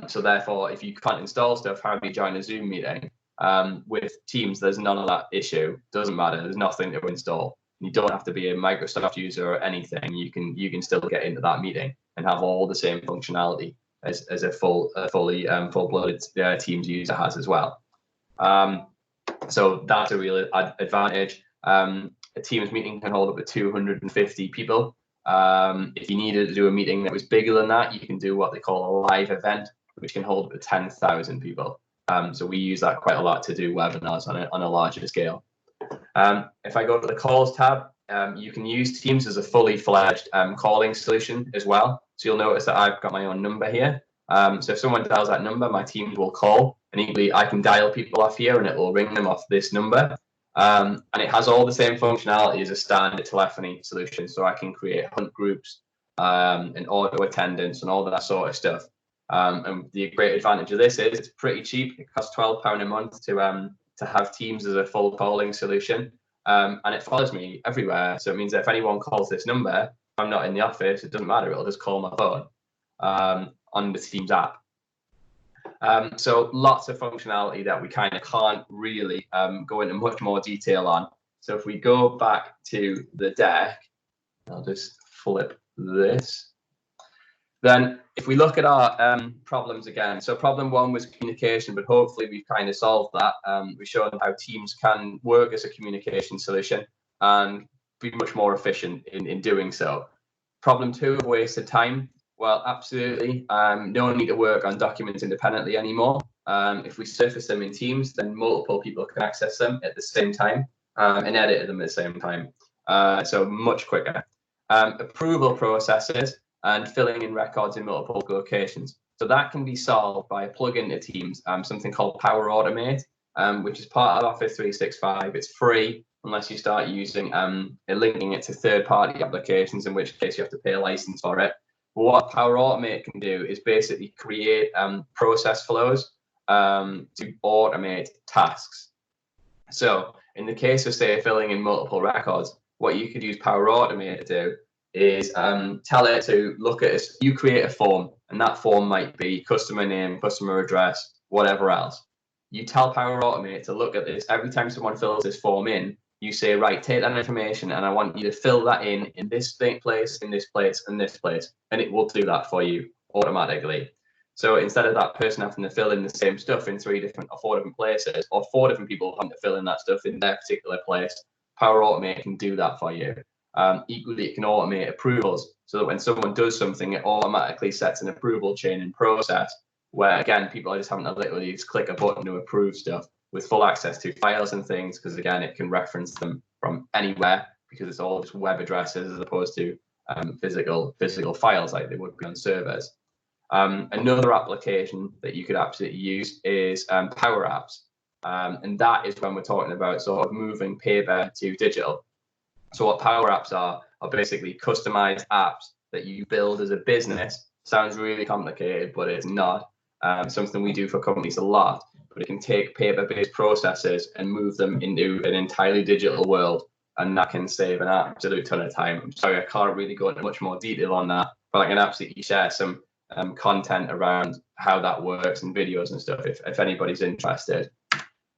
Speaker 1: So therefore, if you can't install stuff, how do you join a Zoom meeting? With Teams, there's none of that issue. Doesn't matter. There's nothing to install. You don't have to be a Microsoft user or anything. You can still get into that meeting and have all the same functionality as a fully full-blooded Teams user has as well. So that's a real advantage. A Teams meeting can hold up to 250 people. If you needed to do a meeting that was bigger than that, you can do what they call a live event, which can hold up to 10,000 people. So we use that quite a lot to do webinars on a larger scale. If I go to the calls tab, you can use Teams as a fully fledged calling solution as well. So you'll notice that I've got my own number here. So if someone dials that number, my Teams will call, and equally I can dial people off here and it will ring them off this number. And it has all the same functionality as a standard telephony solution. So I can create hunt groups and auto attendance and all that sort of stuff. And the great advantage of this is it's pretty cheap. It costs £12 a month to have Teams as a full calling solution, and it follows me everywhere. So it means that if anyone calls this number, if I'm not in the office, it doesn't matter. It'll just call my phone on the Teams app. So lots of functionality that we kind of can't really go into much more detail on. So if we go back to the deck, I'll just flip this. Then if we look at our problems again, so problem one was communication, but hopefully we've kind of solved that. We've shown how teams can work as a communication solution and be much more efficient in doing so. Problem two of wasted time. Well, absolutely. No need to work on documents independently anymore. If we surface them in Teams, then multiple people can access them at the same time and edit them at the same time. So much quicker. Approval processes and filling in records in multiple locations. So that can be solved by a plugin to Teams, something called Power Automate, which is part of Office 365. It's free unless you start using linking it to third-party applications, in which case you have to pay a license for it. But what Power Automate can do is basically create process flows to automate tasks. So in the case of, say, filling in multiple records, what you could use Power Automate to do is tell it to look at this. You create a form, and that form might be customer name, customer address, whatever else. You tell Power Automate to look at this. Every time someone fills this form in, you say, right, take that information, and I want you to fill that in this place, in this place, and this place, and it will do that for you automatically. So instead of that person having to fill in the same stuff in 3 different or 4 different places, or 4 different people having to fill in that stuff in their particular place, Power Automate can do that for you. Equally, it can automate approvals, so that when someone does something, it automatically sets an approval chain in process, where again, people are just having to literally just click a button to approve stuff with full access to files and things, because again, it can reference them from anywhere, because it's all just web addresses as opposed to physical files like they would be on servers. Another application that you could absolutely use is Power Apps, and that is when we're talking about sort of moving paper to digital. So what Power Apps are basically customized apps that you build as a business. Sounds really complicated, but it's not. Something we do for companies a lot, but it can take paper-based processes and move them into an entirely digital world, and that can save an absolute ton of time. I'm sorry, I can't really go into much more detail on that, but I can absolutely share some content around how that works and videos and stuff if anybody's interested.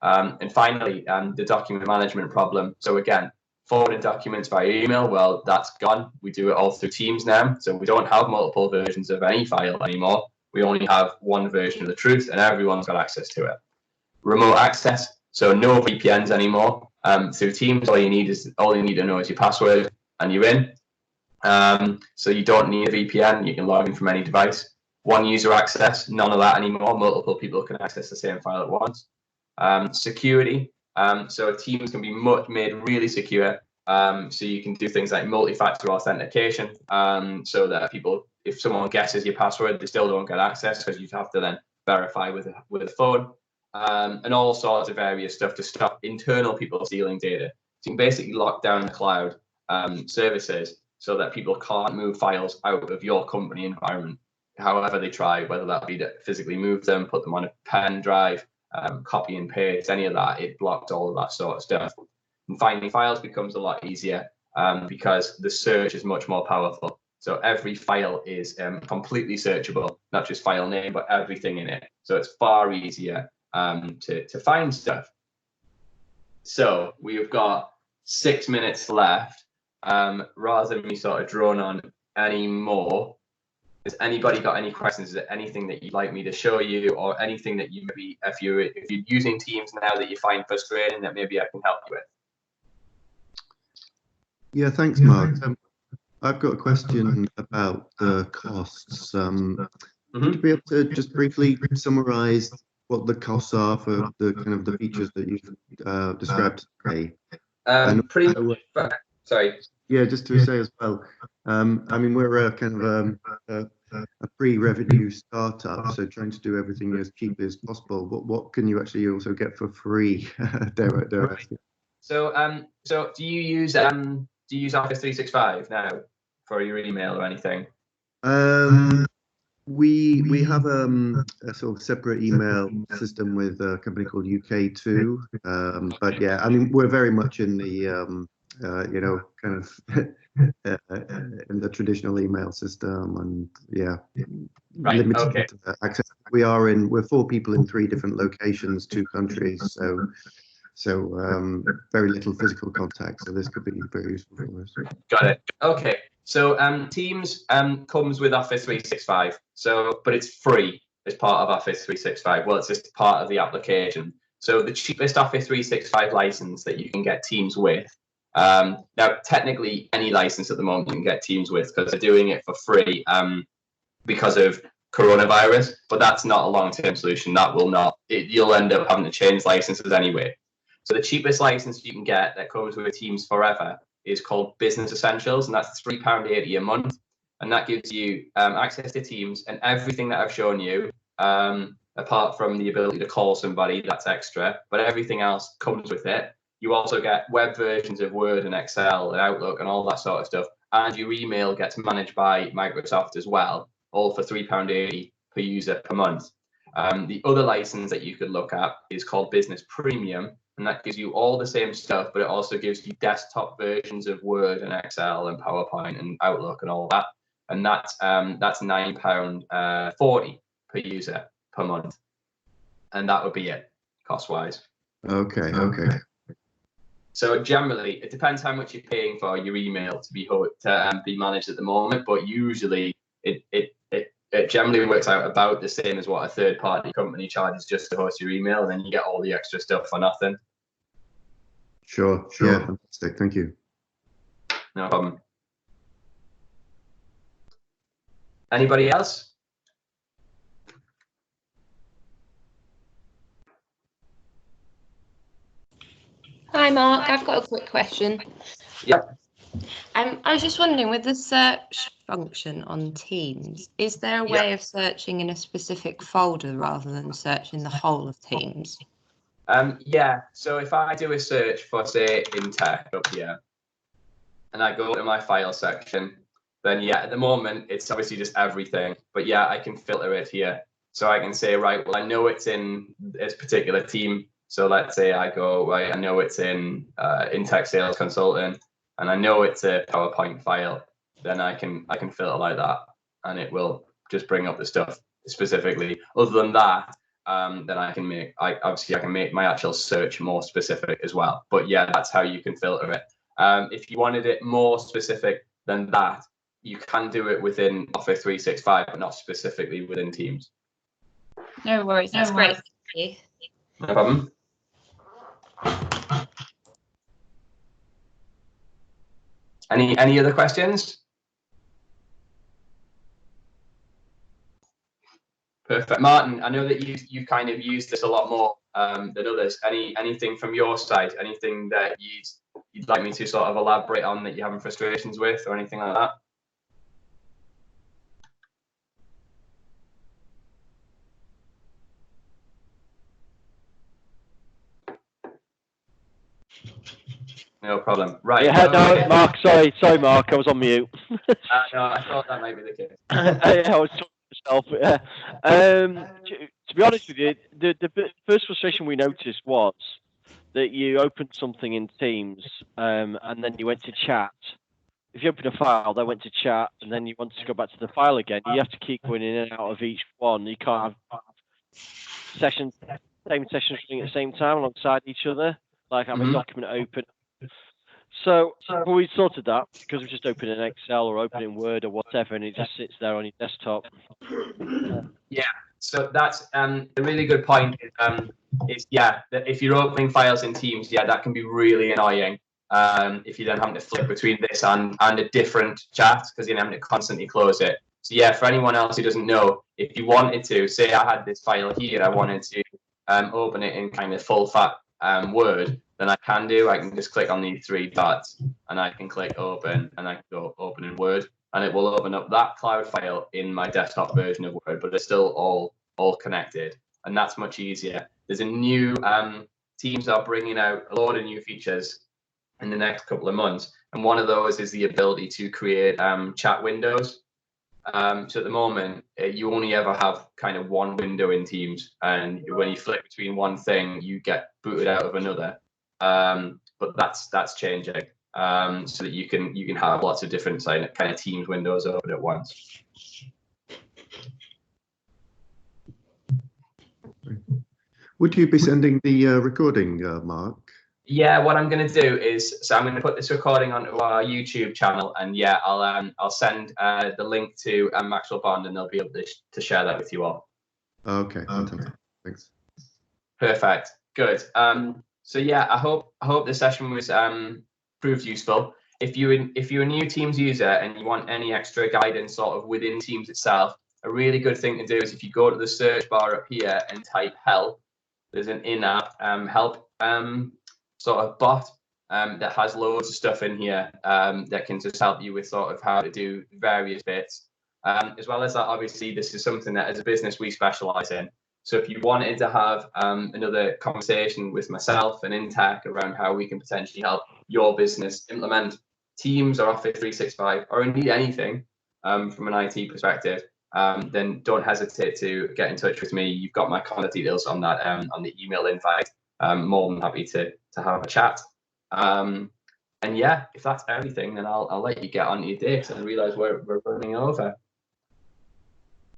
Speaker 1: And finally, the document management problem. So again, forwarding documents via email, well, that's gone. We do it all through Teams now. So we don't have multiple versions of any file anymore. We only have one version of the truth, and everyone's got access to it. Remote access, so no VPNs anymore. Through Teams, all you need to know is your password, and you're in. So you don't need a VPN. You can log in from any device. One user access, none of that anymore. Multiple people can access the same file at once. Security, so Teams can be made really secure. So you can do things like multi-factor authentication, so that people, if someone guesses your password, they still don't get access, because you have to then verify with a phone, and all sorts of various stuff to stop internal people stealing data. So you can basically lock down the cloud services so that people can't move files out of your company environment, however they try, whether that be to physically move them, put them on a pen drive, copy and paste, any of that. It blocks all of that sort of stuff. And finding files becomes a lot easier because the search is much more powerful. So every file is completely searchable, not just file name, but everything in it. So it's far easier to find stuff. So we've got 6 minutes left. Rather than me sort of drone on any more, has anybody got any questions? Is there anything that you'd like me to show you, or anything that you maybe, if you're using Teams now that you find frustrating, that maybe I can help you with?
Speaker 3: Yeah, thanks, Mark. I've got a question about the costs. Would you be able to just briefly summarize what the costs are for the kind of the features that you've described today?
Speaker 1: Sorry.
Speaker 3: Yeah, just to say as well, I mean, we're a kind of a pre-revenue startup, so trying to do everything as cheap as possible. What can you actually also get for free?
Speaker 1: So do you use Office 365 now for your email or anything?
Speaker 3: We have a sort of separate email system with a company called UK2, but yeah, I mean, we're very much in the you know, kind of in the traditional email system, and yeah,
Speaker 1: right,
Speaker 3: limited
Speaker 1: okay.
Speaker 3: access. We're 4 people in 3 different locations, 2 countries, so very little physical contact. So this could be very useful for us.
Speaker 1: Got it. Okay. So Teams comes with Office 365. So, but it's free as part of Office 365. Well, it's just part of the application. So the cheapest Office 365 license that you can get Teams with. Now, technically, any license at the moment you can get Teams with because they're doing it for free because of coronavirus. But that's not a long-term solution. That will not. You'll end up having to change licenses anyway. So the cheapest license you can get that comes with Teams forever is called Business Essentials, and that's £3.80 a month. And that gives you access to Teams and everything that I've shown you, apart from the ability to call somebody, that's extra, but everything else comes with it. You also get web versions of Word and Excel and Outlook and all that sort of stuff. And your email gets managed by Microsoft as well, all for £3.80 per user per month. The other license that you could look at is called Business Premium, and that gives you all the same stuff, but it also gives you desktop versions of Word and Excel and PowerPoint and Outlook and all that. And that's £9.40 per user per month. And that would be it, cost-wise.
Speaker 3: Okay.
Speaker 1: So generally, it depends how much you're paying for your email to be managed at the moment, but usually it generally works out about the same as what a third-party company charges just to host your email, and then you get all the extra stuff for nothing.
Speaker 3: Sure. Yeah, fantastic. Thank you.
Speaker 1: No problem. Anybody else?
Speaker 4: Hi, Mark. I've got a quick question.
Speaker 1: Yep.
Speaker 4: I was just wondering, with the search function on Teams, is there a way of searching in a specific folder rather than searching the whole of Teams?
Speaker 1: Yeah. So if I do a search for, say, InTec up here, and I go to my file section, then yeah, at the moment it's obviously just everything. But yeah, I can filter it here. So I can say, right, well, I know it's in this particular team. So let's say I go, right, I know it's in InTec Sales Consultant, and I know it's a PowerPoint file. Then I can filter like that, and it will just bring up the stuff specifically. Other than that, then I can make my actual search more specific as well. But yeah, that's how you can filter it. If you wanted it more specific than that, you can do it within Office 365, but not specifically within Teams.
Speaker 4: No worries. That's great. Thank you.
Speaker 1: No problem. Any other questions? Perfect. Martin, I know that you kind of used this a lot more than others. Anything from your side? Anything that you'd like me to sort of elaborate on that you're having frustrations with, or anything like that? No problem. Right.
Speaker 5: Yeah, no, Mark. Sorry, Mark. I was on mute.
Speaker 1: No, I thought that might be the case.
Speaker 5: I was talking to myself. Yeah. To be honest with you, the first frustration we noticed was that you opened something in Teams and then you went to chat. If you open a file, then went to chat, and then you wanted to go back to the file again, you have to keep going in and out of each one. You can't have same sessions running at the same time alongside each other, like have a document open. So we sorted that because we just open an Excel or open in Word or whatever, and it just sits there on your desktop.
Speaker 1: Yeah, so that's a really good point. That if you're opening files in Teams, that can be really annoying. If you then have to flip between this and a different chat because you're having to constantly close it. So yeah, for anyone else who doesn't know, if you wanted to, say I had this file here, I wanted to open it in kind of full fat Word, then I can just click on these three dots and I can click open, and I can go open in Word, and it will open up that cloud file in my desktop version of Word, but it's still all connected, and that's much easier. There's a new Teams are bringing out a lot of new features in the next couple of months, and one of those is the ability to create chat windows. So at the moment, you only ever have kind of one window in Teams, and when you flip between one thing, you get booted out of another. But that's changing, so that you can have lots of different kind of Teams windows open at once.
Speaker 3: Would you be sending the recording, Mark?
Speaker 1: Yeah, what I'm going to do is, so I'm going to put this recording onto our YouTube channel, and yeah, I'll send the link to Maxwell Bond, and they'll be able to share that with you all.
Speaker 3: Okay, fantastic. Thanks.
Speaker 1: Perfect. Good. So yeah, I hope the session was proved useful. If you're a new Teams user and you want any extra guidance sort of within Teams itself, a really good thing to do is if you go to the search bar up here and type help, there's an in-app help sort of bot that has loads of stuff in here that can just help you with sort of how to do various bits. As well as that, obviously, this is something that as a business we specialize in. So if you wanted to have another conversation with myself and InTec around how we can potentially help your business implement Teams or Office 365 or indeed anything from an IT perspective, then don't hesitate to get in touch with me. You've got my contact details on that on the email invite. I'm more than happy to have a chat. And yeah, if that's everything, then I'll let you get on to your day because I realise we're running over.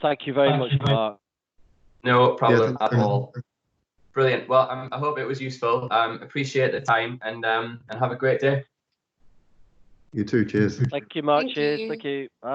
Speaker 5: Thank you very much, Mark.
Speaker 1: No problem
Speaker 3: Yeah,
Speaker 1: at all. Brilliant. Well, I hope it was useful. Appreciate the time and have a great day.
Speaker 3: You too. Cheers.
Speaker 5: Thank you, Mark.
Speaker 4: Thank
Speaker 5: Cheers.
Speaker 4: you.
Speaker 5: Thank you. Bye.